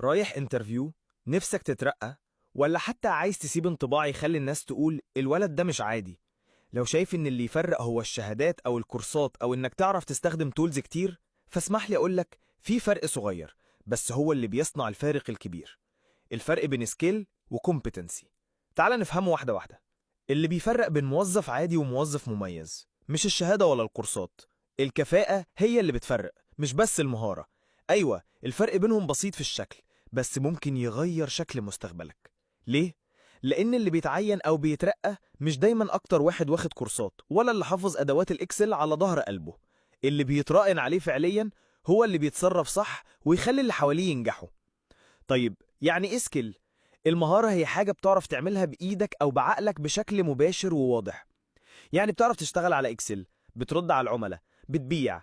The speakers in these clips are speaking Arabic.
رايح انترفيو، نفسك تترقى، ولا حتى عايز تسيب انطباع يخلي الناس تقول الولد ده مش عادي؟ لو شايف ان اللي يفرق هو الشهادات او الكورسات او انك تعرف تستخدم تولز كتير، فاسمح لي اقولك في فرق صغير بس هو اللي بيصنع الفارق الكبير. الفرق بين سكيل وكومبتنسي. تعال نفهمه واحدة واحدة. اللي بيفرق بين موظف عادي وموظف مميز مش الشهادة ولا الكورسات، الكفاءة هي اللي بتفرق، مش بس المهارة. أيوة، الفرق بينهم بسيط في الشكل، بس ممكن يغير شكل مستقبلك. ليه؟ لأن اللي بيتعين أو بيترقى مش دايما أكتر واحد واخد كورسات ولا اللي حافظ أدوات الإكسل على ظهر قلبه. اللي بيتراهن عليه فعليا هو اللي بيتصرف صح ويخلي اللي حواليه ينجحوا. طيب يعني إيه سكيل؟ المهارة هي حاجة بتعرف تعملها بإيدك أو بعقلك بشكل مباشر وواضح. يعني بتعرف تشتغل على إكسل، بترد على العملاء، بتبيع.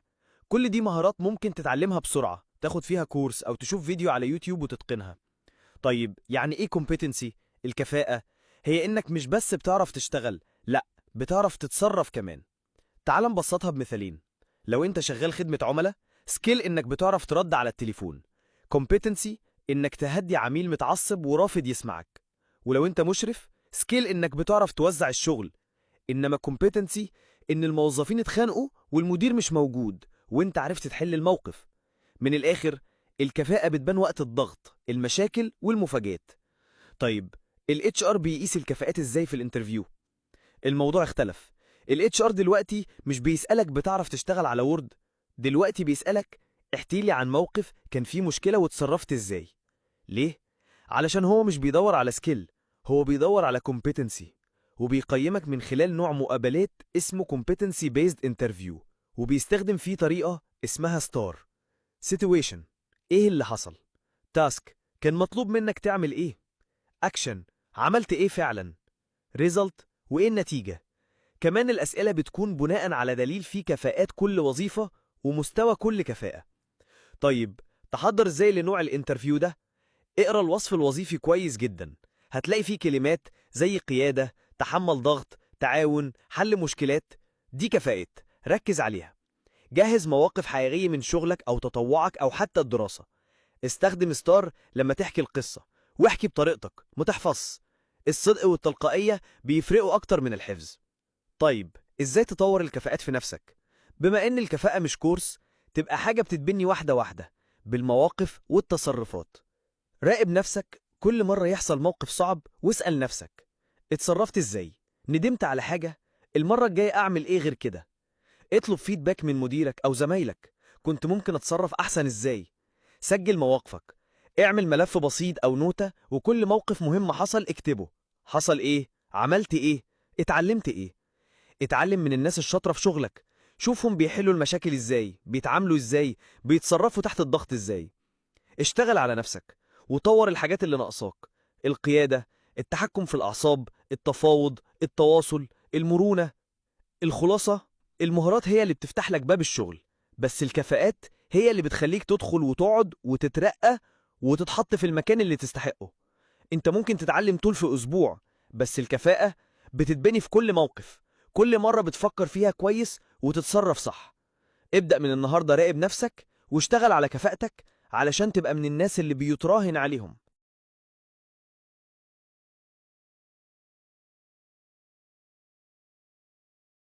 كل دي مهارات ممكن تتعلمها بسرعة، تاخد فيها كورس أو تشوف فيديو على يوتيوب وتتقنها. طيب يعني إيه competency؟ الكفاءة هي إنك مش بس بتعرف تشتغل، لأ، بتعرف تتصرف كمان. تعال نبسطها بمثالين. لو أنت شغال خدمة عملاء، سكيل إنك بتعرف ترد على التليفون. competency إنك تهدي عميل متعصب ورافض يسمعك. ولو أنت مشرف، سكيل إنك بتعرف توزع الشغل. إنما competency إن الموظفين اتخانقوا والمدير مش موجود وأنت عرفت تحل الموقف. من الآخر، الكفاءة بتبان وقت الضغط، المشاكل والمفاجآت. طيب ال HR بيقيس الكفاءات إزاي في الانترفيو؟ الموضوع اختلف. ال HR دلوقتي مش بيسألك بتعرف تشتغل على وورد، دلوقتي بيسألك احكيلي عن موقف كان فيه مشكلة وتصرفت إزاي. ليه؟ علشان هو مش بيدور على سكيل، هو بيدور على competency، وبيقيمك من خلال نوع مقابلات اسمه competency based interview، وبيستخدم فيه طريقة اسمها ستار. situation، ايه اللي حصل؟ تاسك، كان مطلوب منك تعمل ايه؟ اكشن، عملت ايه فعلا؟ ريزلت، وايه النتيجة؟ كمان الأسئلة بتكون بناء على دليل فيه كفاءات كل وظيفة ومستوى كل كفاءة. طيب تحضر ازاي لنوع الانترفيو ده؟ اقرا الوصف الوظيفي كويس جدا، هتلاقي فيه كلمات زي قيادة، تحمل ضغط، تعاون، حل مشكلات. دي كفاءات، ركز عليها. جهز مواقف حقيقية من شغلك أو تطوعك أو حتى الدراسة. استخدم ستار لما تحكي القصة، واحكي بطريقتك، ما تحفظش. الصدق والتلقائية بيفرقوا أكتر من الحفظ. طيب ازاي تطور الكفاءات في نفسك؟ بما ان الكفاءة مش كورس، تبقى حاجة بتتبني واحدة واحدة بالمواقف والتصرفات. راقب نفسك كل مرة يحصل موقف صعب واسأل نفسك اتصرفت ازاي؟ ندمت على حاجة؟ المرة الجاية اعمل ايه غير كده؟ اطلب فيدباك من مديرك او زمايلك، كنت ممكن اتصرف احسن ازاي؟ سجل مواقفك، اعمل ملف بسيط او نوتة وكل موقف مهم حصل اكتبه. حصل ايه؟ عملت ايه؟ اتعلمت ايه؟ اتعلم من الناس الشاطرة في شغلك، شوفهم بيحلوا المشاكل ازاي، بيتعاملوا ازاي، بيتصرفوا تحت الضغط ازاي. اشتغل على نفسك وطور الحاجات اللي ناقصاك: القيادة، التحكم في الأعصاب، التفاوض، التواصل، المرونة. الخلاصة، المهارات هي اللي بتفتح لك باب الشغل، بس الكفاءات هي اللي بتخليك تدخل وتقعد وتترقى وتتحط في المكان اللي تستحقه. انت ممكن تتعلم طول في أسبوع، بس الكفاءة بتتبني في كل موقف، كل مرة بتفكر فيها كويس وتتصرف صح. ابدأ من النهاردة، راقب نفسك واشتغل على كفاءتك علشان تبقى من الناس اللي بيتراهن عليهم،